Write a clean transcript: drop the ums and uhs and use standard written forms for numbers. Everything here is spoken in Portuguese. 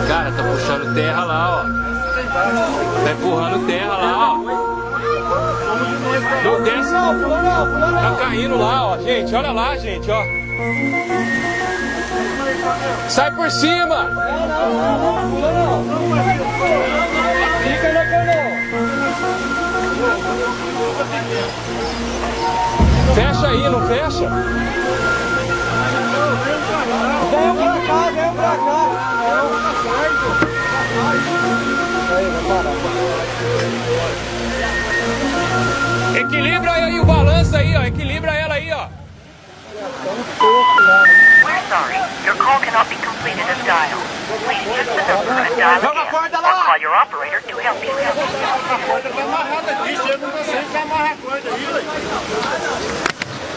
Cara, tá puxando terra lá, ó. Tá empurrando terra lá, ó. Não desce. Tá caindo lá, ó, gente. Olha lá, gente, ó. Sai por cima! Não, pula não. Fica na canoa. Fecha aí, não fecha? Vem pra cá, vem pra cá. Aí, vai parar. Equilibra aí o balanço aí, ó. Equilibra ela aí, ó. We're sorry, your call cannot be completed as dialed. Please check the number and dial again, or call your operator to help you.